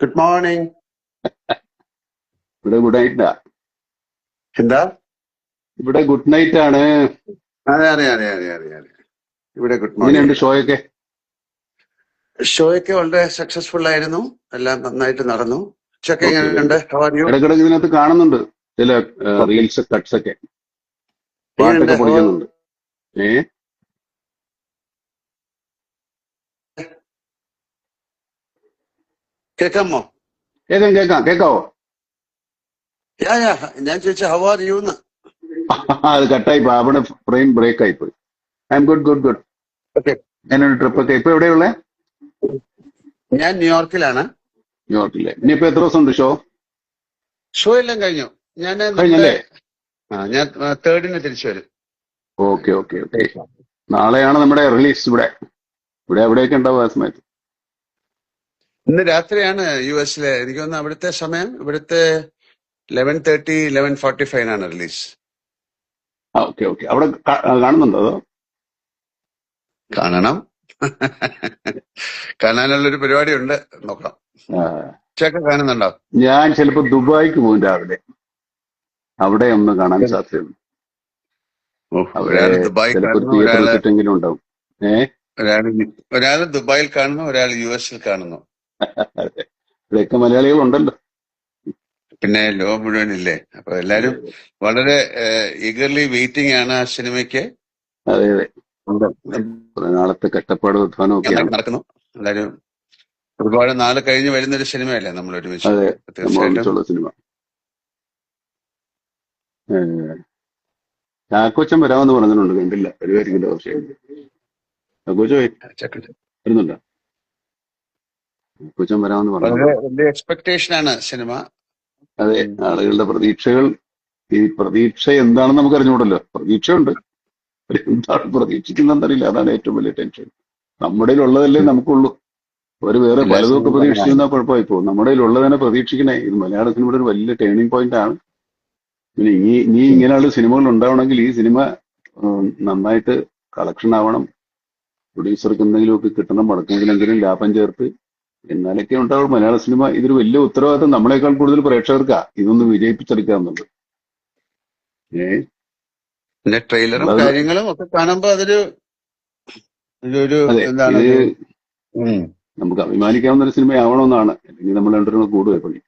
Good morning. ഇവിടെ good നൈറ്റാ. എന്താ? ഇവിടെ ഗുഡ് നൈറ്റ് ആണ്. അതെ അതെ അതെ അതെ അതെ അതെ ഇവിടെ ഗുഡ് എങ്ങനെയുണ്ട് മോർണിംഗ്. ഷോയൊക്കെ? ഷോയൊക്കെ വളരെ സക്സസ്ഫുൾ ആയിരുന്നു. എല്ലാം നന്നായിട്ട് നടന്നു. ചെക്ക് ഓക്കെ, വെരി എങ്ങനെയുണ്ട്? ഗുഡ്. How are you? ഇടക്കിടക്ക് ഇതിനകത്ത് കാണുന്നുണ്ട് ചില ഓക്കെ. റീൽസ് കട്ട്സ് ഒക്കെ, എങ്ങനെയുണ്ട്? പാട്ടൊക്കെ പൊളിക്കുന്നുണ്ട്. ഏ കേൾക്കാമോ? കേൾക്കാം കേൾക്കാം, കേൾക്കാവോ? യാ യാ ഞാൻ ചോദിച്ച ഹൗ ആർ യു എന്ന്. അത് കട്ടായി പോയി, അവിടെ ഫ്രെയിം ബ്രേക്ക് ആയി പോയി. I M good good good. Okay. എങ്ങനെയുണ്ട് ട്രിപ്പൊക്കെ? ഇപ്പൊ എവിടെയുള്ളേ? ഞാൻ ന്യൂയോർക്കിലാണ്. ന്യൂയോർക്കിലെ. ഇനിയിപ്പോ എത്ര ദിവസം ഉണ്ട് ഷോ? ഷോ എല്ലാം കഴിഞ്ഞു. ഞാൻ നമ്മുടെ കഴിഞ്ഞല്ലേ? ഞാൻ 3rd തിരിച്ചു വരും. Okay okay okay. നാളെയാണ് നമ്മുടെ റിലീസ്. ഇവിടെ എവിടെയൊക്കെ ഉണ്ടാവും ആ സമയത്ത്? ഇന്ന് രാത്രിയാണ് US-ലെ. എനിക്ക് തോന്നുന്നു അവിടുത്തെ സമയം ഇവിടുത്തെ 11:30 11:45 റിലീസ്. Okay okay. അവിടെ കാണുന്നുണ്ടോ അതോ? കാണണം. കാണാനുള്ളൊരു പരിപാടി ഉണ്ട്. നോക്കാം. ആ, ഉച്ചയൊക്കെ കാണുന്നുണ്ടോ? ഞാൻ ചിലപ്പോ ദുബായിക്ക് പോകും രാവിലെ. അവിടെ ഒന്ന് കാണാൻ സാധ്യതയുണ്ട്. അവിടെ ഒരാള് ദുബായ് ചിലപ്പോ ഒരു കാണുന്നു, തിയേറ്റർ വെച്ചിട്ടെങ്കിലും ഉണ്ടാവും. ഒരാള് ദുബായിൽ കാണുന്നു, ഒരാൾ US-ൽ കാണുന്നു. ഇവിടെയൊക്കെ മലയാളികളുണ്ടല്ലോ. പിന്നെ ലോകം മുഴുവനില്ലേ? അപ്പൊ എല്ലാരും വളരെ ഈഗർലി വെയിറ്റിംഗ് ആണ് ആ സിനിമയ്ക്ക്. അതെ അതെ. കുറെ നാളത്തെ കഷ്ടപ്പാട് അധ്വാനം ഒക്കെയാണ്. നടക്കുന്നു. എല്ലാരും ഒരുപാട് നാള് കഴിഞ്ഞ് വരുന്നൊരു സിനിമയല്ലേ നമ്മൾ ഒരുമിച്ച്. അതെ, തീർച്ചയായിട്ടും ഒന്നിച്ചുള്ള സിനിമ. ചാക്കോച്ചൻ വരാമെന്ന് പറഞ്ഞിട്ടുണ്ട്, കണ്ടില്ല. വരുമായിരിക്കില്ല. പക്ഷേ ചാക്കോച്ചോ വരുന്നുണ്ടോ? ചാക്കോച്ചൻ വരാമെന്ന് പറഞ്ഞു. വളരെ വലിയ എക്സ്പെക്ടേഷൻ ആണ് സിനിമ. അതെ, ആളുകളുടെ പ്രതീക്ഷകൾ. ഈ പ്രതീക്ഷ എന്താണെന്ന് നമുക്ക് അറിഞ്ഞുകൂടല്ലോ. പ്രതീക്ഷയുണ്ട്, എന്താണ് പ്രതീക്ഷിക്കുന്നറിയില്ല. അതാണ് ഏറ്റവും വലിയ ടെൻഷൻ. നമ്മുടെ ഉള്ളതല്ലേ നമുക്കുള്ളൂ. ഒരു വേറെ പലതൊക്കെ പ്രതീക്ഷിച്ചിരുന്നാൽ കുഴപ്പമായി പോകും. നമ്മുടെ ഉള്ളതിനെ പ്രതീക്ഷിക്കണേ. ഇത് മലയാള സിനിമയുടെ ഒരു വലിയ ടേണിംഗ് പോയിന്റ് ആണ്. പിന്നെ ഇനി ഇങ്ങനെയുള്ള സിനിമകൾ ഉണ്ടാവണമെങ്കിൽ ഈ സിനിമ നന്നായിട്ട് കളക്ഷൻ ആവണം. പ്രൊഡ്യൂസർക്ക് എന്തെങ്കിലുമൊക്കെ കിട്ടണം, മുടക്കെങ്കിലെങ്കിലും ലാഭം ചേർത്ത്, എന്നാലൊക്കെ ഉണ്ടാവും മലയാള സിനിമ. ഇതൊരു വലിയ ഉത്തരവാദിത്തം നമ്മളെക്കാൾ കൂടുതൽ പ്രേക്ഷകർക്കാ ഇതൊന്ന് വിജയിപ്പിച്ചെടുക്കാന്നുള്ളത്. പിന്നെ ട്രെയിലറും കാര്യങ്ങളും ഒക്കെ കാണുമ്പോ അതൊരു എന്താണ്, നമുക്ക് അഭിമാനിക്കാവുന്ന ഒരു സിനിമ ആവണമെന്നാണ്. അല്ലെങ്കിൽ നമ്മൾ രണ്ടുപേരും കൂടുതൽ പണി.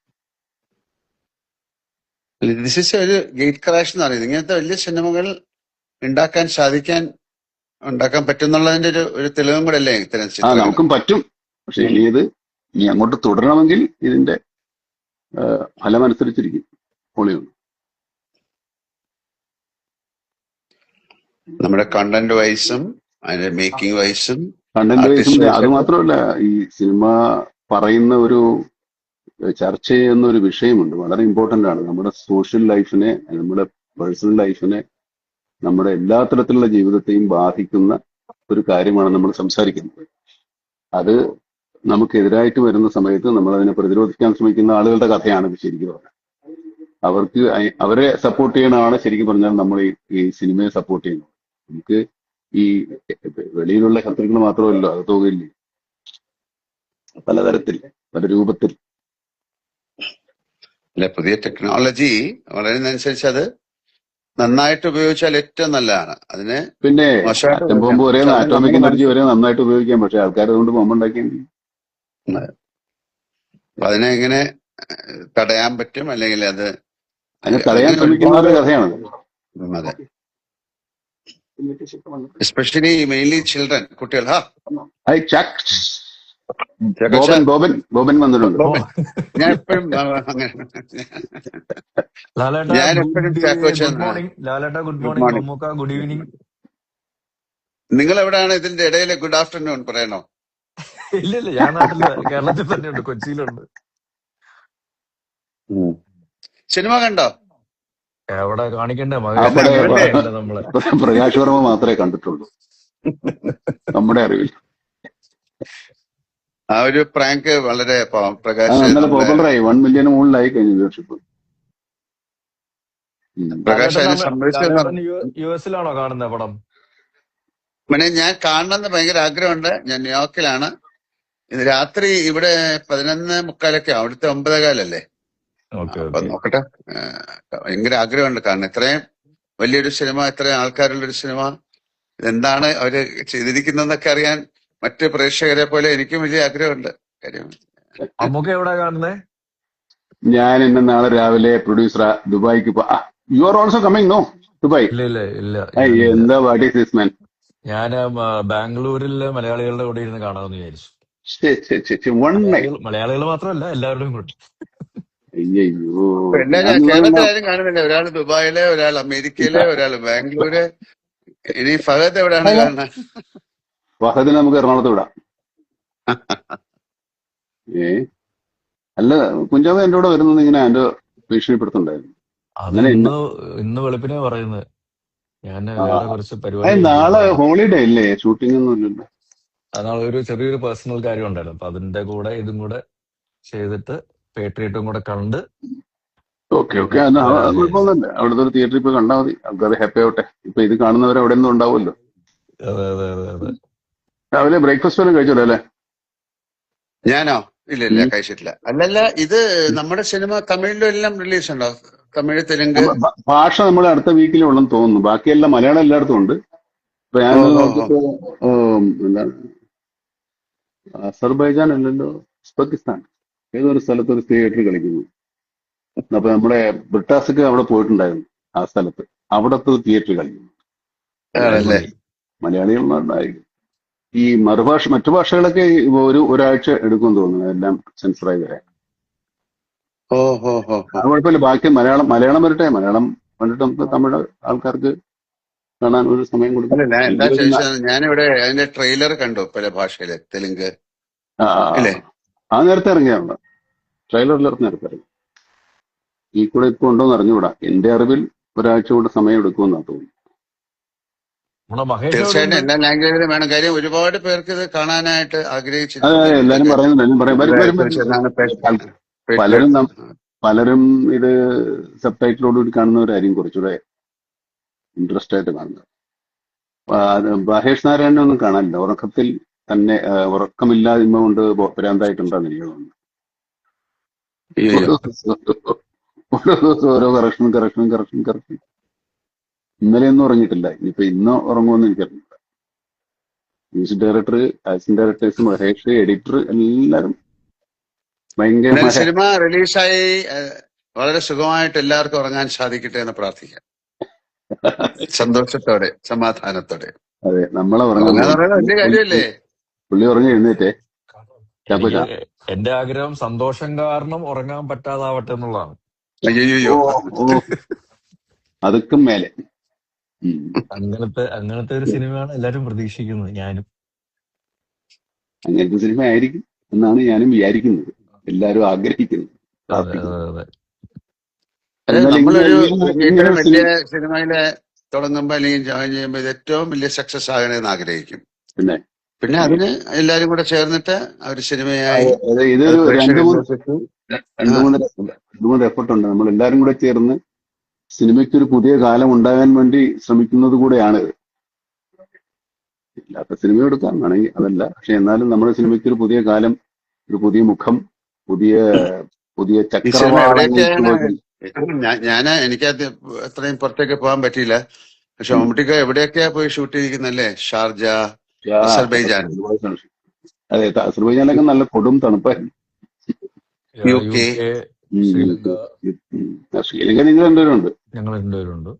ദിസ് ഇസ് ഒരു ഗേറ്റ് ക്രാഷ് എന്ന് പറയുന്നത്. ഇങ്ങനത്തെ വലിയ സിനിമകൾ ഉണ്ടാക്കാൻ പറ്റുന്നുള്ളതിന്റെ ഒരു തെളിവും കൂടെ അല്ലേ ഇത്തരം ചിത്രങ്ങൾ? നമുക്കും പറ്റും. പക്ഷെ ഇനി അങ്ങോട്ട് തുടരണമെങ്കിൽ ഇതിന്റെ ഫലമനുസരിച്ചിരിക്കും. പൊളിയുണ്ട്. നമ്മുടെ കണ്ടന്റ് വൈസും അതിന്റെ മേക്കിംഗ് വൈസും അത് മാത്രമല്ല, ഈ സിനിമ പറയുന്ന ഒരു ചർച്ച ചെയ്യുന്ന ഒരു വിഷയമുണ്ട്. വളരെ ഇമ്പോർട്ടന്റ് ആണ്. നമ്മുടെ സോഷ്യൽ ലൈഫിനെ, നമ്മുടെ പേഴ്സണൽ ലൈഫിനെ, നമ്മുടെ എല്ലാ തരത്തിലുള്ള ജീവിതത്തെയും ബാധിക്കുന്ന ഒരു കാര്യമാണ് നമ്മൾ സംസാരിക്കുന്നത്. അത് നമുക്കെതിരായിട്ട് വരുന്ന സമയത്ത് നമ്മൾ അതിനെ പ്രതിരോധിക്കാൻ ശ്രമിക്കുന്ന ആളുകളുടെ കഥയാണ് ഇത് ശരിക്കും പറഞ്ഞാൽ. അവരെ സപ്പോർട്ട് ചെയ്യണമാണ് ശരിക്കും പറഞ്ഞാൽ നമ്മൾ ഈ സിനിമയെ സപ്പോർട്ട് ചെയ്യുന്നത്. നമുക്ക് ഈ വെളിയിലുള്ള ശത്രുക്കൾ മാത്രമല്ലോ, അത് തോന്നില്ലേ, പലതരത്തിൽ, പല രൂപത്തിൽ. പുതിയ ടെക്നോളജി വളരുന്നതനുസരിച്ച് അത് നന്നായിട്ട് ഉപയോഗിച്ചാൽ ഏറ്റവും നല്ലതാണ്. അതിന് പിന്നെ ആറ്റം ബോംബ് വരെ, ആറ്റോമിക് എനർജി വരെ നന്നായിട്ട് ഉപയോഗിക്കാം. പക്ഷെ ആൾക്കാർ അതുകൊണ്ട് ബോംബ് ഉണ്ടാക്കിയെങ്കിൽ അതിനെ എങ്ങനെ തടയാൻ പറ്റും, അല്ലെങ്കിൽ അതിനെ തടയാൻ ശ്രമിക്കുന്നവരുടെ കഥയാണ്. അതെ, എസ്പെഷ്യലി മെയിൻലി ചിൽഡ്രൻ, കുട്ടികൾ. ബോബൻ വന്നിട്ടുണ്ട്. ഞാൻ എപ്പോഴും ഗുഡ് ഈവനിങ്. നിങ്ങൾ എവിടെയാണ് ഇതിന്റെ ഇടയിൽ ഗുഡ് ആഫ്റ്റർനൂൺ പറയണോ? ഇല്ല, ഞാൻ നാട്ടില് കേരളത്തിൽ തന്നെയുണ്ട്, കൊച്ചിയിലുണ്ട്. സിനിമ കണ്ടോ? എവിടെ കാണിക്കണ്ടേ? നമ്മളെ പ്രകാശ് വർമ്മ മാത്രമേ കണ്ടിട്ടുള്ളൂ നമ്മുടെ അറിവിൽ. ആ ഒരു പ്രാങ്ക് വളരെ പ്രകാശ് പോപ്പുലറായി. 1 മില്യൺ മുകളിലായി കഴിഞ്ഞ വ്യൂവർഷിപ്പ്. പ്രകാശ് അതിനെ സംബന്ധിച്ച് US-ലാണോ കാണുന്ന പടം? ഞാൻ കാണണമെന്ന് ഭയങ്കര ആഗ്രഹമുണ്ട്. ഞാൻ ന്യൂയോർക്കിലാണ്. ഇത് രാത്രി ഇവിടെ 11:45 അവിടുത്തെ 9:15 ഓക്കെ അപ്പൊ ഓക്കെ. നോക്കട്ടെ. ഭയങ്കര ആഗ്രഹമുണ്ട് കാരണം ഇത്രയും വലിയൊരു സിനിമ, ഇത്രയും ആൾക്കാരുള്ളൊരു സിനിമ, ഇതെന്താണ് അവര് ചെയ്തിരിക്കുന്നതെന്നൊക്കെ അറിയാൻ മറ്റ് പ്രേക്ഷകരെ പോലെ എനിക്കും വലിയ ആഗ്രഹമുണ്ട്. കാര്യം അമ്മൂക്ക എവിടാ കാണുന്നേ? ഞാൻ ഇന്ന് നാളെ രാവിലെ പ്രൊഡ്യൂസർ ദുബായിക്ക് you are also coming no Dubai? ഇല്ല ഇല്ല ഇല്ല, ഞാനില്ല. എന്താ വാട്ട് ഈസ് ദിസ് മാൻ? ഞാൻ ബാംഗ്ലൂരിലെ മലയാളികളുടെ കൂടെ ഇരുന്ന് കാണാമെന്ന് വിചാരിച്ചു. One night. മലയാളികൾ മാത്രമല്ല, എല്ലാവരുടെയും കൂടെ. അയ്യോ, എല്ലാരും കേരളത്തിലാരും കാണുന്നില്ല. ഒരാൾ ദുബായിലെ, ഒരാൾ അമേരിക്കയിലെ, ഒരാൾ ബാംഗ്ലൂര്. ഇനി ഫഹദ് എവിടെയാണ് കാണുന്നത്? ഫഹദിനെ നമുക്ക് എറണാകുളത്ത് വിടാം. അല്ല, കുഞ്ചാവ് എന്റെ കൂടെ വരുന്നത് ഇങ്ങനെ എന്റെ ഭീഷണിപ്പെടുത്തുണ്ടായിരുന്നു. അത് ഇന്ന് വെളുപ്പിനെ പറയുന്നത്. ഞാൻ വേറെ കുറച്ച് പരിപാടി നാളെ ഹോളിഡേ ഇല്ലേ? ഷൂട്ടിംഗ് ഒന്നും ഇല്ലല്ലോ. നാളെ ഒരു ചെറിയൊരു പേഴ്സണൽ കാര്യം ഉണ്ടായിരുന്നു. അപ്പൊ അതിന്റെ കൂടെ ഇതും കൂടെ ചെയ്തിട്ട് പേട്രിയറ്റും കൂടെ കണ്ട്. ഓക്കെ ഓക്കെ, കുഴപ്പമൊന്നുമില്ല. അവിടുത്തെ ഒരു തിയേറ്ററിൽ പോയി കണ്ടാൽ മതി, ആൾക്കാർ ഹാപ്പി ആവട്ടെ. ഇപ്പൊ ഇത് കാണുന്നവർ അവിടെ ഒന്നും ഉണ്ടാവുമല്ലോ. അതെ അതെ അതെ അതെ. രാവിലെ ബ്രേക്ക്ഫാസ്റ്റ് വല്ലതും കഴിച്ചല്ലോ അല്ലേ? ഞാനോ? ഇല്ല, കഴിച്ചിട്ടില്ല. അല്ലല്ല, ഇത് നമ്മുടെ സിനിമ തമിഴിലും എല്ലാം റിലീസ് ഉണ്ടോ? തമിഴ്, തെലുങ്ക് ഭാഷ നമ്മൾ അടുത്ത വീക്കിലേ ഉള്ളെന്ന് തോന്നുന്നു. ബാക്കിയെല്ലാം മലയാളം എല്ലായിടത്തും ഉണ്ട്. ഇപ്പൊ ഞാൻ നോക്കിയപ്പോ എന്താണ്, അസർബൈജാൻ അല്ലല്ലോ, ഉസ്ബെക്കിസ്ഥാൻ ഏതൊരു സ്ഥലത്ത് ഒരു തിയേറ്ററിൽ കളിക്കുന്നു. അപ്പൊ നമ്മുടെ ബ്രിട്ടാസൊക്കെ അവിടെ പോയിട്ടുണ്ടായിരുന്നു. ആ സ്ഥലത്ത് അവിടത്തെ തിയേറ്ററിൽ കളിക്കുന്നു. മലയാളികളുണ്ടായിരിക്കും. ഈ മറ്റു ഭാഷകളൊക്കെ ഒരാഴ്ച എടുക്കുമെന്ന് തോന്നുന്നു എല്ലാം സെൻസറായി വരാൻ. കുഴപ്പമില്ല. ബാക്കി മലയാളം വരട്ടെ. മലയാളം കണ്ടിട്ട് നമുക്ക് തമിഴ് ആൾക്കാർക്ക് കാണാൻ ഒരു സമയം കൊടുക്കും. എന്താ ചോദിച്ചത്, ഞാനിവിടെ അതിന്റെ ട്രെയിലർ കണ്ടു പല ഭാഷയില്. തെലുങ്ക് ആ നേരത്തെ ഇറങ്ങിയാണ്. ട്രെയിലറിൽ നേരത്തെ ഇറങ്ങി. ഈ കൂടെ ഇപ്പൊ ഉണ്ടോന്ന് അറിഞ്ഞുകൂടാ. എന്റെ അറിവിൽ ഒരാഴ്ച കൊണ്ട് സമയം എടുക്കുമെന്നാ തോന്നുന്നു. തീർച്ചയായിട്ടും എല്ലാ ലാംഗ്വേജിലും വേണം. കാര്യം ഒരുപാട് പേർക്ക് ഇത് കാണാനായിട്ട് ആഗ്രഹിച്ചു. എല്ലാരും പറയുന്നുണ്ട്. പലരും ഇത് സബ് ടൈറ്റിലോടുകൂടി കാണുന്നവരായിരിക്കും കുറച്ചുകൂടെ ഇൻട്രസ്റ്റ് ആയിട്ട് കാണുന്നത്. മഹേഷ് നാരായണനെ ഒന്നും കാണാനില്ല. ഉറക്കത്തിൽ തന്നെ ഉറക്കമില്ലായ്മ കൊണ്ട് ഭ്രാന്തായിട്ടുണ്ടെന്ന് എനിക്ക് തോന്നുന്നു. ഓരോ ദിവസം ഓരോ കറക്ഷൻ. ഇന്നലെയൊന്നും ഉറങ്ങിയിട്ടില്ല. ഇനിയിപ്പോ ഇന്ന് ഉറങ്ങുമെന്ന് എനിക്കറിയില്ല. Music director, assistant directors, Mahesh, editor എല്ലാരും ഭയങ്കര. സിനിമ റിലീസായി വളരെ സുഖമായിട്ട് എല്ലാവർക്കും ഉറങ്ങാൻ സാധിക്കട്ടെ എന്ന് പ്രാർത്ഥിക്കാം. സന്തോഷത്തോടെ, സമാധാനത്തോടെ. അതെ, നമ്മളെ വലിയ കാര്യമല്ലേ? പുള്ളി ഉറങ്ങി എഴുന്നേറ്റേ. എന്റെ ആഗ്രഹം സന്തോഷം കാരണം ഉറങ്ങാൻ പറ്റാതാവട്ടെ എന്നുള്ളതാണ്. അയ്യോ, അതൊക്കെ മേലെ. അങ്ങനത്തെ ഒരു സിനിമയാണ് എല്ലാരും പ്രതീക്ഷിക്കുന്നത്. ഞാനും അങ്ങനത്തെ സിനിമ ആയിരിക്കും എന്നാണ് ഞാനും വിചാരിക്കുന്നത്, എല്ലാരും ആഗ്രഹിക്കുന്നത്. നമ്മളൊരു ഏറ്റവും വലിയ സിനിമയില് തുടങ്ങുമ്പോ അല്ലെങ്കിൽ ജോയിൻ ചെയ്യുമ്പോ ഇത് ഏറ്റവും വലിയ സക്സസ് ആകണമെന്ന് ആഗ്രഹിക്കും. പിന്നെ അതിന് എല്ലാരും കൂടെ ചേർന്നിട്ട് ഒരു സിനിമയായി ഇതൊരു രണ്ടു മൂന്ന് എഫർട്ട് ഉണ്ട്. നമ്മൾ എല്ലാരും കൂടെ ചേർന്ന് സിനിമയ്ക്ക് ഒരു പുതിയ കാലം ഉണ്ടാകാൻ വേണ്ടി ശ്രമിക്കുന്നത് കൂടെയാണ്. ഇല്ലാത്ത സിനിമ എടുക്കാൻ വേണമെങ്കിൽ അതല്ല, പക്ഷെ എന്നാലും നമ്മുടെ സിനിമയ്ക്ക് ഒരു പുതിയ കാലം, ഒരു പുതിയ മുഖം, പുതിയ ചക്രവാളങ്ങൾ. എനിക്ക് അത്രയും പുറത്തേക്ക് പോകാൻ പറ്റിയില്ല. പക്ഷെ മമ്മൂട്ടിക്ക് എവിടെയൊക്കെയാ പോയി ഷൂട്ട് ചെയ്തിരിക്കുന്നല്ലേ? Sharjah, Azerbaijan. അതെ, അസർബൈജാനിലൊക്കെ നല്ല കൊടും തണുപ്പായിരുന്നു. UK, ശ്രീലങ്ക നിങ്ങൾ രണ്ടുപേരുണ്ട്. ഞങ്ങൾ രണ്ടുപേരുണ്ട്.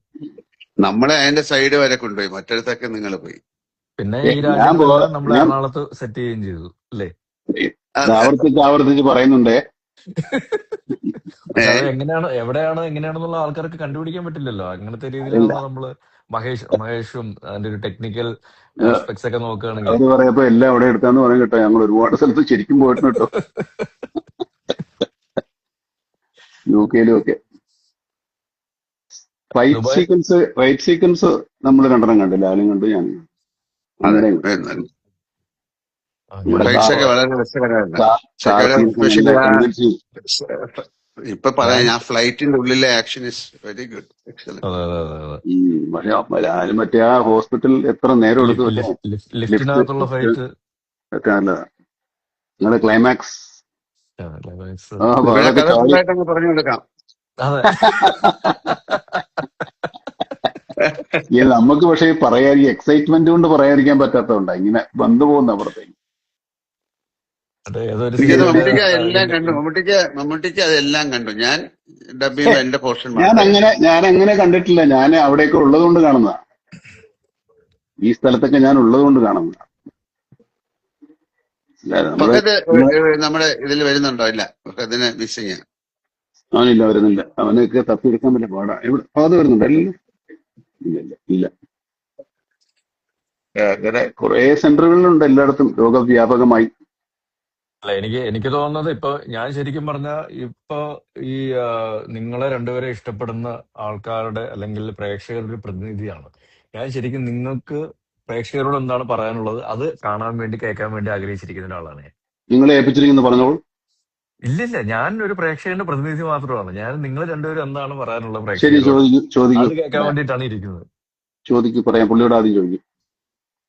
നമ്മളെ അതിന്റെ സൈഡ് വരെ കൊണ്ടുപോയി, മറ്റൊരുത്തൊക്കെ നിങ്ങൾ പോയി. പിന്നെ ഈ രാജ്യം നമ്മൾ എറണാകുളത്ത് സെറ്റ് ചെയ്യുകയും ചെയ്തു അല്ലേ? ആവർത്തിച്ച് പറയുന്നുണ്ടേ. എങ്ങനെയാണെന്നുള്ള ആൾക്കാർക്ക് കണ്ടുപിടിക്കാൻ പറ്റില്ലല്ലോ. അങ്ങനത്തെ രീതിയിലാണ് നമ്മള് മഹേഷും അതിന്റെ ഒരു ടെക്നിക്കൽ ആസ്പെക്ട്സ് ഒക്കെ നോക്കുകയാണെങ്കിൽ. അത് പറയപ്പോ എല്ലാം അവിടെ എടുക്കാന്ന് പറയാൻ കേട്ടോ. ഞങ്ങൾ ഒരുപാട് സ്ഥലത്ത് ശരിക്കും പോയിട്ടുണ്ട് കേട്ടോ, UK-ലും ഒക്കെ. ഫൈറ്റ് സീക്വൻസ് നമ്മൾ രണ്ടെണ്ണം കണ്ടില്ല. ആരും കണ്ടു, ഞാൻ ഇപ്പൊ പറയാം. ഞാൻ ഫ്ലൈറ്റിന്റെ ഉള്ളിലെ action is very good, excellent. പക്ഷെ മറ്റേ ആ ഹോസ്പിറ്റൽ എത്ര നേരം എടുത്തു ലിഫ്റ്റിനകത്തുള്ള ഫൈറ്റ് ഒക്കെ നല്ലതാ. നിങ്ങളുടെ ക്ലൈമാക്സ്. ക്ലൈമാക്സ്. അപ്പൊ ഇവിടെ അതൊക്കെ കഥ ചാടി ഫുള്ളായിട്ട് അങ്ങ് പറഞ്ഞു കൊടുക്കാം. അതെ. നമുക്ക് പക്ഷേ പറയാൻ ഈ എക്സൈറ്റ്മെന്റ് കൊണ്ട് പറയാതിരിക്കാൻ പറ്റാത്തതുകൊണ്ടാ ഇങ്ങനെ വന്നു പോകുന്ന അപ്പുറത്തേക്ക്. അതെ, ഏതൊരു എനിക്കത് ഇത് സീരിയല് മമ്മൂട്ടിക്ക് എല്ലാം കണ്ടു. മമ്മൂട്ടിക്ക് അതെല്ലാം കണ്ടു. ഞാൻ ഡബ് ഛേ, ചെയ്യുമ്പോ എന്റെ പോർഷൻ മാത്രമേ ഞാൻ അങ്ങനെ കണ്ടിട്ടില്ല. ഞാൻ അവിടെയൊക്കെ ഉള്ളത് കൊണ്ട് കാണുന്ന, ഈ സ്ഥലത്തൊക്കെ ഞാൻ ഉള്ളത് കൊണ്ട് കാണുന്ന. നമ്മുടെ ഫഹദ് നമ്മുടെ ഇതിൽ വരുന്നുണ്ടോ? ഇല്ല, ഫഹദിന് മിസ്സിങ്. അവനില്ല, വരുന്നില്ല. അവനൊക്കെ തപ്പിയെടുക്കാൻ പറ്റില്ല, പാടാ. എവിടെ അത് വരുന്നുണ്ട്? ഇല്ല ഇല്ല ഇല്ല ഇല്ല. അങ്ങനെ കുറെ സെന്ററുകളിലുണ്ട് എല്ലായിടത്തും രോഗവ്യാപകമായി. അല്ല, എനിക്ക് തോന്നുന്നത് ഇപ്പൊ ഞാൻ ശരിക്കും പറഞ്ഞ ഇപ്പൊ ഈ നിങ്ങളെ രണ്ടുപേരെ ഇഷ്ടപ്പെടുന്ന ആൾക്കാരുടെ അല്ലെങ്കിൽ പ്രേക്ഷകരുടെ ഒരു പ്രതിനിധിയാണ് ഞാൻ. ശരിക്കും നിങ്ങൾക്ക് പ്രേക്ഷകരോട് എന്താണ് പറയാനുള്ളത് അത് കാണാൻ വേണ്ടി കേൾക്കാൻ വേണ്ടി ആഗ്രഹിച്ചിരിക്കുന്ന ഒരാളാണ് ഞാൻ. നിങ്ങളെ ഏൽപ്പിച്ചിരിക്കുന്നു, പറഞ്ഞോളൂ. ഇല്ലില്ല, ഞാൻ ഒരു പ്രേക്ഷകന്റെ പ്രതിനിധി മാത്രമാണ്. ഞാൻ നിങ്ങൾ രണ്ടുപേരും എന്താണ് പറയാനുള്ളത് ശരി, പ്രേക്ഷകരോട് ചോദിക്കൂ. അത് കേൾക്കാൻ വേണ്ടിയിട്ടാണ് ഇരിക്കുന്നത്. ചോദിക്കൂ, പറയാം. പുള്ളിയോട് ആദ്യം ചോദിക്കും.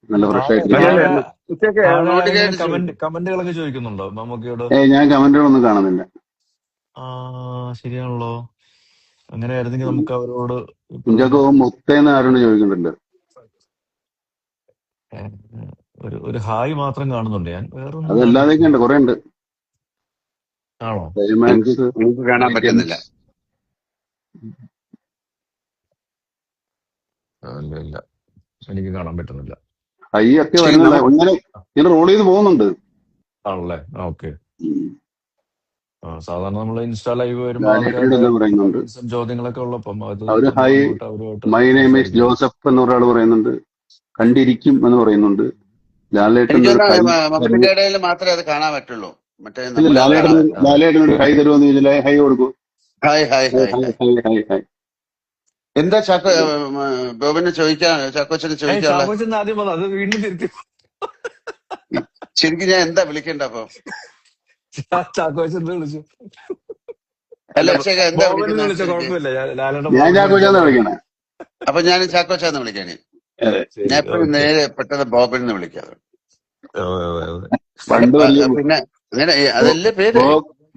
നല്ല ഫ്രഷ് താഴെ ആയിട്ടില്ല. അല്ലല്ല, താഴെ ഉച്ചയ്ക്ക് താഴെ എങ്ങനെ മമ്മൂട്ടിക്കായിട്ട് ചോദിച്ചു. കമന്റുകളൊക്കെ ചോദിക്കുന്നുണ്ടോ മമ്മൂക്കയോട്? ഞാൻ കമന്റുകളൊന്നും കാണുന്നില്ല. ആ, ശരിയാണല്ലോ. അങ്ങനെയായിരുന്നെങ്കിൽ നമുക്ക് അവരോട് ഇപ്പൊ കുഞ്ചാക്കോ മുത്തേന്ന് ആരോട് ചോദിക്കുന്നുണ്ട്. ഏഹ്, ഒരു ഹായ് മാത്രം കാണുന്നുണ്ട് ഞാൻ, വേറൊന്നും അതല്ലാതെയൊക്കെ ഉണ്ട്, കാണുന്നില്ല. കുറെ ഉണ്ട്. ആണോ? ക്ലൈമാക്സ്, എനിക്ക് കാണാൻ പറ്റുന്നില്ല. ലെജൻസ്. ഇല്ല ഇല്ല, എനിക്ക് കാണാൻ പറ്റുന്നില്ല. ഹൈ ഒക്കെ ശരി, വരുന്നില്ല. നമുക്ക് ഇങ്ങനെ റോൾ ചെയ്ത് പോകുന്നുണ്ട്. ആണല്ലേ? ഓക്കെ. ഉം. സാധാരണ നമ്മൾ ഇൻസ്റ്റാ ലൈവ് വരുമ്പോൾ ലാലേട്ടനോട് ആൾക്കാരുടെ എന്ന് പറയുന്നുണ്ട്. കമന്റ്സും ചോദ്യങ്ങളൊക്കെ ഉള്ളപ്പം അത് അവര് നമ്മൾ ഹൈ, അങ്ങോട്ട് അവരുമായിട്ട് മൈ നെയിം ഈസ് സംസാരിക്കുന്നു. ജോസഫ് എന്ന് ഒരാൾ പറയുന്നുണ്ട്. കണ്ടിരിക്കും എന്ന് പറയുന്നുണ്ട്. ലാലേട്ടൻ എനിക്ക് ഒരു ഹൈ തരുമോ? മമ്മൂട്ടിക്കടയിൽ മാത്രമേ അത് കാണാൻ പറ്റുള്ളൂ. മറ്റേ ഇല്ല, നമ്മുടെ അവിടെ അതെ അതെ. ലാലേട്ടനൊരു ഹൈ തരുമോ എന്ന് ചോദിച്ചാൽ ഹൈ കൊടുക്കൂ. Hi hi high hi high hi. High high high. എന്താ ബോബിന് ചാക്കോച്ചന് ചോദിക്കാനുള്ള? ചാക്കോച്ചൻ ആദ്യം വന്നു, അത് വീണ്ടും തിരുത്തി. ശരിക്കും ഞാൻ എന്താ വിളിക്കണ്ട അപ്പൊ? ചാക്കോച്ചൻ വിളിച്ചു, അല്ല, അല്ല, അക്ഷയ എന്താ ബോബനെ വിളിക്കുന്നത് വിളിച്ച ശരിക്ക്? കുഴപ്പമില്ല. ലാലേട്ടൻ ഞാൻ ബോബനെ ചാക്കോച്ചാന്ന് വിളിച്ചാൽ വിളിക്കണേ. അപ്പൊ ഞാൻ ചാക്കോച്ചാന്ന് വിളിക്കാന്. അതെ. ശരി. ഞാൻ എപ്പോഴും ഓക്കെ. നേരെ പെട്ടെന്ന് ബോബിനെ വിളിക്കാറ്. പണ്ട് വലിയ പിന്നെ അങ്ങനെ അതല്ലേ പേര്.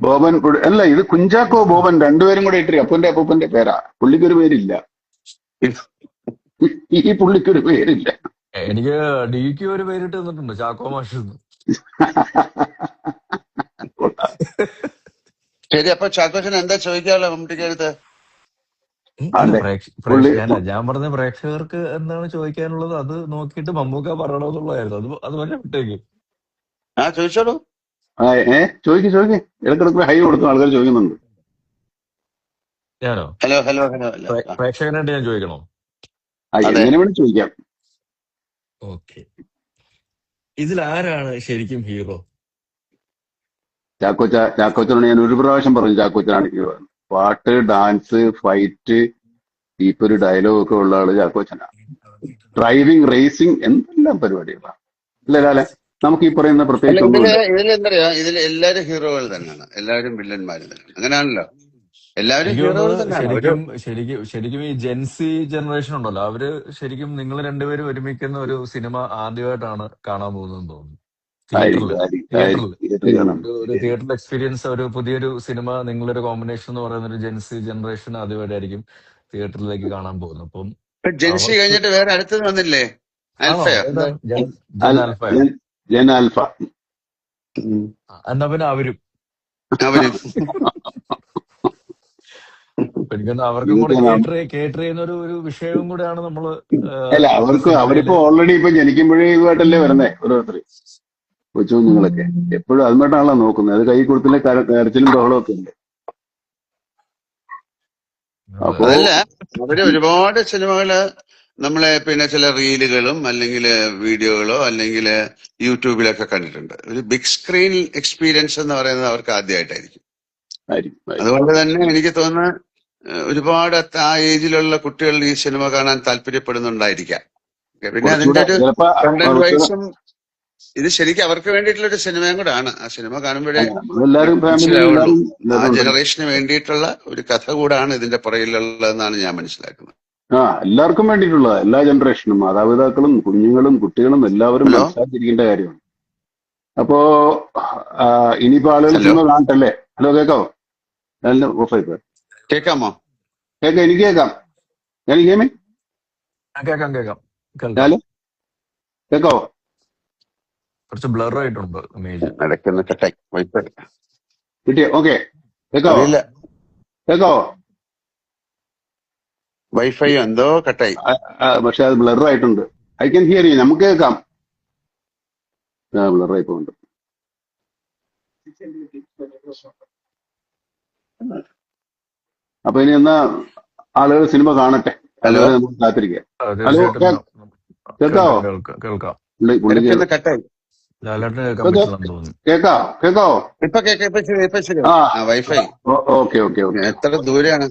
ബോബൻ അല്ല, ഇത് കുഞ്ചാക്കോ ബോബൻ രണ്ടുപേരും കൂടെ ഇട്ട് അപ്പന്റെ അപ്പൂപ്പന്റെ പേരാ. പുള്ളിക്കൊരു പേരില്ല. ഈ പുള്ളിക്കൊരു പേരില്ല. എനിക്ക് ഡിക്ക് ഒരു പേരിട്ട് തന്നിട്ടുണ്ട്, ചാക്കോ മാഷ് എന്ന്. ശരി, അപ്പൊ ചാക്കോച്ചന് എന്താ ചോദിക്കാനുള്ള മമ്മൂട്ടിക്കടുത്ത്? അല്ല, അതെ, പുള്ളി അല്ല, ഞാൻ പറഞ്ഞ പ്രേക്ഷകർക്ക് എന്താണ് ചോദിക്കാനുള്ളത് അത് നോക്കിയിട്ട് മമ്മൂക്ക പറയണമെന്നുള്ളതായിരുന്നു. അത് പറഞ്ഞ വിട്ടേക്ക്. ചോദിച്ചോളൂ. ചോദിക്ക്. ഇടക്കിടക്ക് ഹൈ കൊടുക്കും, ആൾക്കാർ ചോദിക്കുന്നുണ്ട്. ഞാനോ? Hello hello hello hello. പ്രേക്ഷകനായിട്ട് ഞാൻ ചോദിക്കണോ? അതെ. എങ്ങനെ വേണം ചോദിക്കാം. ഓക്കെ. ഇതിൽ ആരാണ് ശരിക്കും ഹീറോ? ചാക്കോച്ചനോട് ഞാൻ ഒരു പ്രാവശ്യം പറഞ്ഞു ചാക്കോച്ചനാണ് ഹീറോ. പാട്ട്, ഡാൻസ്, ഫൈറ്റ്, ഇപ്പൊ ഒരു ഡയലോഗ് ഒക്കെ ഉള്ള ആള് ചാക്കോച്ചനാണ്. ഡ്രൈവിംഗ്, റേസിംഗ്, എന്തെല്ലാം പരിപാടികളാണ്. അല്ലേ ലാലെ? നമുക്ക് ഈ പറയുന്ന അല്ല, പ്രത്യേകിച്ച് ഒന്നുമില്ല. ഇതിലെന്തറിയാ, ഇതിൽ എല്ലാവരും ഹീറോകൾ തന്നെയാണ്. എല്ലാവരും വില്ലന്മാര് തന്നെയാണ്. അങ്ങനെയാണല്ലോ, എല്ലാവരും എനിക്ക് ഹീറോകൾ തോന്നുന്നത് തന്നെയാണ്. ശരിക്കും ഈ ജെൻസി ജനറേഷൻ ഉണ്ടല്ലോ, അവര് ശരിക്കും നിങ്ങൾ രണ്ടുപേരും ഒരുമിക്കുന്ന ഒരു സിനിമ ആദ്യമായിട്ടാണ് കാണാൻ പോകുന്നതെന്ന് തോന്നുന്നു. തിയേറ്ററിൽ ഒരു തിയേറ്ററിൽ എക്സ്പീരിയൻസ്, ഒരു പുതിയൊരു സിനിമ, നിങ്ങളൊരു കോമ്പിനേഷൻ എന്ന് പറയുന്ന ഒരു ജെൻസി ജനറേഷൻ ആദ്യമായിട്ടായിരിക്കും തിയേറ്ററിലേക്ക് കാണാൻ പോകുന്നത്. അപ്പം ജെൻസി അവർക്ക് കഴിഞ്ഞിട്ട് വേറെ അടുത്തത് വന്നില്ലേ? ആണോ? ആൽഫയോ? ഏതാണ്? ജൻ ആൽഫയോ? ജൻ ആൽഫ. എന്നാ പിന്നെ അവരും അവരും എനിക്കൊന്ന് അവർക്കും കൂടെ കേറ്റർ ചെയ്യുന്ന ഒരു വിഷയവും കൂടെയാണ് നമ്മള് അല്ല, അവരിപ്പോ ഓൾറെഡി ഇപ്പൊ ജനിക്കുമ്പോഴേ ഇതുമായിട്ടല്ലേ വരുന്നേ ഓരോരുത്തർ, കൊച്ചു കുഞ്ഞുങ്ങളൊക്കെ. എപ്പോഴും അതുമായിട്ടാണല്ലോ നോക്കുന്നത്. അത് കൈ കൊടുത്തില്ലേ കരച്ചിലും ബഹളവും ഒക്കെ ഉണ്ട്. അപ്പോ അതല്ല, അവര് ഒരുപാട് സിനിമകള് നമ്മളെ പിന്നെ ചില റീലുകളും അല്ലെങ്കിൽ വീഡിയോകളോ അല്ലെങ്കിൽ യൂട്യൂബിലൊക്കെ കണ്ടിട്ടുണ്ട്. ഒരു ബിഗ് സ്ക്രീൻ എക്സ്പീരിയൻസ് എന്ന് പറയുന്നത് അവർക്ക് ആദ്യമായിട്ടായിരിക്കും. അതുകൊണ്ട് തന്നെ എനിക്ക് തോന്നുന്നു ഒരുപാട് ആ ഏജിലുള്ള കുട്ടികൾ ഈ സിനിമ കാണാൻ താല്പര്യപ്പെടുന്നുണ്ടായിരിക്കാം. പിന്നെ അതിന്റെ ഒരു കണ്ടന്റ് വൈസും ഇത് ശരിക്കും അവർക്ക് വേണ്ടിയിട്ടുള്ള ഒരു സിനിമയും കൂടെ ആണ്. ആ സിനിമ കാണുമ്പോഴേ മനസ്സിലാവുള്ളൂ, ആ ജനറേഷന് വേണ്ടിയിട്ടുള്ള ഒരു കഥ കൂടാണ് ഇതിന്റെ പുറകിലുള്ളതെന്നാണ് ഞാൻ മനസ്സിലാക്കുന്നത്. എല്ലാവർക്കും വേണ്ടിയിട്ടുള്ള, എല്ലാ ജനറേഷനും, മാതാപിതാക്കളും കുഞ്ഞുങ്ങളും കുട്ടികളും എല്ലാവരും മനസ്സിലാക്കിയിരിക്കേണ്ട കാര്യമാണ്. അപ്പോ ഇനിയിപ്പോ ആളുകൾ ഹലോ, സിനിമ കാണട്ടല്ലേ? ഹലോ, കേൾക്കാവോ? നല്ല ഓഫായി പോയി. കേൾക്കാമോ? കേൾക്കാം, എനിക്ക് കേൾക്കാം. ഞാൻ കേമേ കേൾക്കാം കേൾക്കാം കേൾക്കാം. ഞാല് കേൾക്കാവോ? കുറച്ച് ബ്ലർ ആയിട്ടുണ്ട് ഇമേജ്. ഇടയ്ക്കൊന്ന് കട്ടായി വൈഫൈ. കിട്ടിയോ? ഓക്കെ, കേൾക്കാവോ? അറിയില്ല, കേൾക്കാവോ? വൈഫൈ എന്തോ കട്ടായി. പക്ഷെ അത് ബ്ലർ ആയിട്ടുണ്ട്. I can hear you. നമുക്ക് കേൾക്കാം. ബ്ലർ ആയി പോകുന്നുണ്ട്. അപ്പൊ ഇനി എന്നാ ആളുകൾ സിനിമ കാണട്ടെ, ഹലോ, അതുവരെ നമുക്ക് കാത്തിരിക്കാം. ഹലോ, തീർച്ചയായിട്ടും കേൾക്കാവോ? കേൾക്കാം. പുള്ളിക്ക് ഇടയ്ക്കൊന്ന് കട്ടായി. ലാലേട്ടന് കേൾക്കാൻ പറ്റില്ലെന്ന് തോന്നുന്നു. കേൾക്കാവോ? ഇപ്പൊ കേൾക്കാം, ഇപ്പൊ ശരി. ആ, വൈഫൈ ഓക്കെ ഓക്കെ ഓക്കെ. എത്ര ദൂരെയാണ്?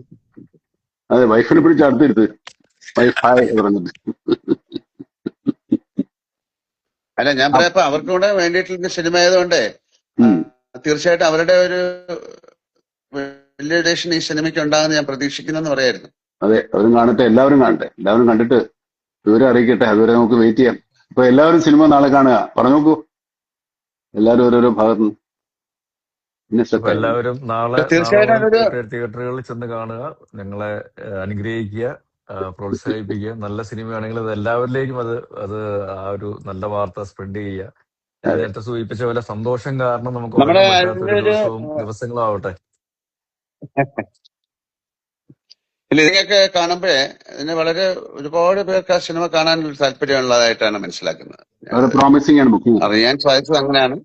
അതെ, വൈഫിനെ പിടിച്ച് അടുത്തെടുത്ത് വൈഫൈ പറഞ്ഞിട്ട്. അല്ല, ഞാൻ പറയാം, അവർക്കും കൂടെ വേണ്ടിയിട്ടുള്ള സിനിമ ആയതുകൊണ്ട് തീർച്ചയായിട്ടും അവരുടെ ഒരു വാലിഡേഷൻ ഈ സിനിമയ്ക്ക് ഉണ്ടാകുന്ന ഞാൻ പ്രതീക്ഷിക്കുന്നെന്ന് പറയായിരുന്നു. അതെ, അവരും കാണട്ടെ, എല്ലാവരും കാണട്ടെ, എല്ലാവരും കണ്ടിട്ട് വിവരം അറിയിക്കട്ടെ. അതുവരെ നമുക്ക് വെയിറ്റ് ചെയ്യാം. അപ്പൊ എല്ലാവരും സിനിമ നാളെ കാണുക. പറഞ്ഞു നോക്കൂ, എല്ലാവരും ഓരോരോ ഭാഗത്തു നിന്ന്. പിന്നെ അപ്പൊ എല്ലാവരും നാളെ തീർച്ചയായിട്ടും മുതൽ അതൊരു തിയേറ്ററുകളിൽ ചെന്ന് കാണുക, ഞങ്ങളെ അനുഗ്രഹിക്കുക, പ്രോത്സാഹിപ്പിക്കുക. നല്ല സിനിമയാണെങ്കിൽ അത് എല്ലാവരിലേക്കും അത് ആ ഒരു നല്ല വാർത്ത സ്പ്രെഡ് ചെയ്യുക. നേരത്തെ സൂചിപ്പിച്ച പോലെ സന്തോഷം കാരണം നമുക്ക് നമ്മുടെ ഉറങ്ങാൻ പറ്റാത്ത അതിന്റെ ഒരു ഒരു ദിവസങ്ങളും ആവട്ടെ. ഇതിനൊക്കെ കാണുമ്പോഴേ ഇതിന് വളരെ ഒരുപാട് പേർക്ക് ആ സിനിമ കാണാൻ ഒരു താല്പര്യമുള്ളതായിട്ടാണ് മനസ്സിലാക്കുന്നത്. പ്രോമിസിംഗ് ആണ് ബുക്കിംഗ്. അറിയാൻ സാധിച്ചത് അങ്ങനെയാണ്.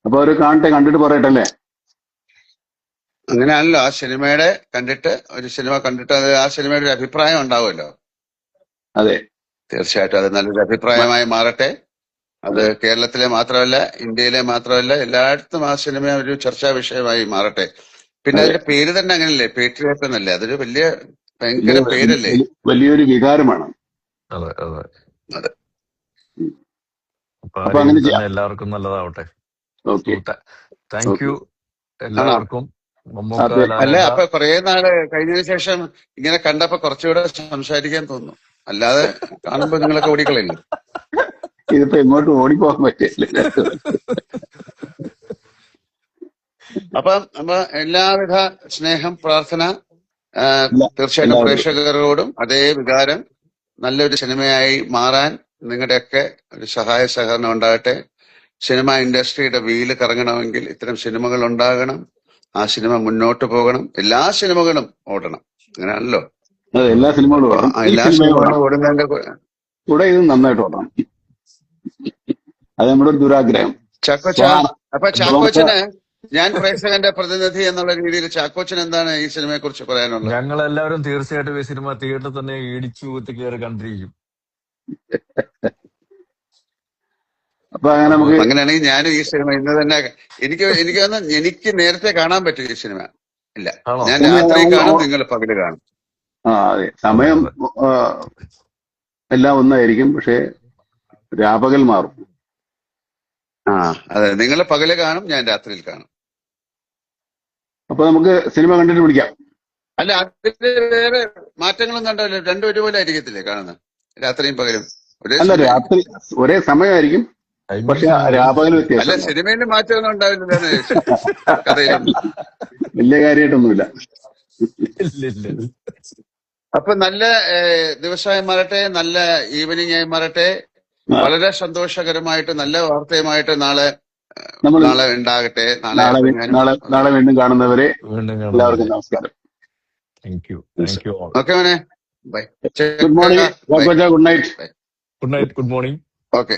അപ്പൊ അവര് കാണട്ടെ, കണ്ടിട്ട് പറയട്ടെ അല്ലേ? അങ്ങനെയാണല്ലോ, ആ സിനിമയുടെ കണ്ടിട്ട് ഒരു സിനിമ കണ്ടിട്ട് അത് ആ സിനിമയുടെ ഒരു അഭിപ്രായം ഉണ്ടാവുമല്ലോ. അതെ, തീർച്ചയായിട്ടും അത് നല്ലൊരു അഭിപ്രായമായി മാറട്ടെ. അത് കേരളത്തിലെ മാത്രമല്ല, ഇന്ത്യയിലെ മാത്രമല്ല, എല്ലായിടത്തും ആ സിനിമ ഒരു ചർച്ചാ വിഷയമായി മാറട്ടെ. പിന്നെ അതിന്റെ പേര് തന്നെ അങ്ങനല്ലേ, പേട്രിയോട്ട് എന്നല്ലേ? അതൊരു ഭയങ്കര പേരല്ലേ? വലിയൊരു വികാരമാണ്. അതെ അതെ അതെ. അപ്പൊ ആ രീതിയിൽ തന്നെ എല്ലാവർക്കും നല്ലതാവട്ടെ. താങ്ക് യു എല്ലാവർക്കും. അല്ല, അപ്പൊ കുറെ നാള് കഴിഞ്ഞതിന് ശേഷം ഇങ്ങനെ കണ്ടപ്പോ കുറച്ചുകൂടെ സംസാരിക്കാൻ തോന്നുന്നു. അല്ലാതെ കാണുമ്പോ നിങ്ങളൊക്കെ ഓടിക്കളയില്ലേ? ഇതിപ്പോ എങ്ങോട്ട് ഓടിപ്പോകാൻ പറ്റില്ല. അപ്പൊ എല്ലാവിധ സ്നേഹം, പ്രാർത്ഥന തീർച്ചയായിട്ടും പ്രേക്ഷകരോടും അതേ വികാരം നല്ലൊരു സിനിമയായി മാറാൻ നിങ്ങളുടെയൊക്കെ ഒരു സഹായ സഹകരണം ഉണ്ടാകട്ടെ. സിനിമ ഇൻഡസ്ട്രിയുടെ വീല് കറങ്ങണമെങ്കിൽ ഇത്തരം സിനിമകൾ ഉണ്ടാകണം. ആ സിനിമ മുന്നോട്ട് പോകണം. എല്ലാ സിനിമകളും ഓടണം. അങ്ങനെയാണല്ലോ, എല്ലാ സിനിമകളും ഓടുന്നതിന്റെ കൂടെ ഇത് നന്നായിട്ട് ഓടണം. അത് നമ്മുടെ ഒരു ദുരാഗ്രഹം. ചാക്കോച്ചന് ഞാൻ പ്രേക്ഷകന്റെ പ്രതിനിധി എന്നുള്ള രീതിയിൽ ചാക്കോച്ചൻ എന്താണ് ഈ സിനിമയെ കുറിച്ച് പറയാനുള്ളത്? ഞങ്ങളെല്ലാവരും തീർച്ചയായിട്ടും ഈ സിനിമ തിയേറ്ററിൽ തന്നെ ഇടിച്ചു കുത്തി കയറി കണ്ടിരിക്കും. അപ്പൊ അങ്ങനെ നമുക്ക് അങ്ങനെയാണെങ്കിൽ ഞാനും ഈ സിനിമ ഇന്ന് തന്നെ എനിക്ക് നേരത്തെ കാണാൻ പറ്റും ഈ സിനിമ. ഇല്ല, ഞാൻ രാത്രി കാണും, നിങ്ങൾ പകല് കാണും. അതെ, സമയം എല്ലാം ഒന്നായിരിക്കും, പക്ഷെ രാപകൽ മാറും. അതെ, നിങ്ങൾ പകല് കാണും, ഞാൻ രാത്രിയിൽ കാണും. അപ്പൊ നമുക്ക് സിനിമ കണ്ടിട്ട് പിടിക്കാം. അല്ല, അതില് വേറെ മാറ്റങ്ങളൊന്നും ഉണ്ടാവില്ല. രണ്ടും ഒരുപോലെ ആയിരിക്കത്തില്ലേ കാണുന്നത്? രാത്രിയും പകലും അല്ല, രാത്രി ഒരേ സമയമായിരിക്കും, പക്ഷെ രാപകൽ വ്യത്യാസം. അല്ല, സിനിമയിൽ മാറ്റമൊന്നും ഉണ്ടാവില്ല, കഥയിലൊന്നും വലിയ കാര്യമായിട്ടൊന്നുമില്ല. അപ്പൊ നല്ല ദിവസമായി മാറട്ടെ, നല്ല ഈവനിങ് ആയി മാറട്ടെ. വളരെ സന്തോഷകരമായിട്ട് നല്ല വാർത്തയുമായിട്ട് നാളെ ഉണ്ടാകട്ടെ. നാളെ വീണ്ടും കാണുന്നവരെ എല്ലാവർക്കും നമസ്കാരം. ഓക്കെ മോനെ, bye. Good morning. Good night. Good morning. Okay.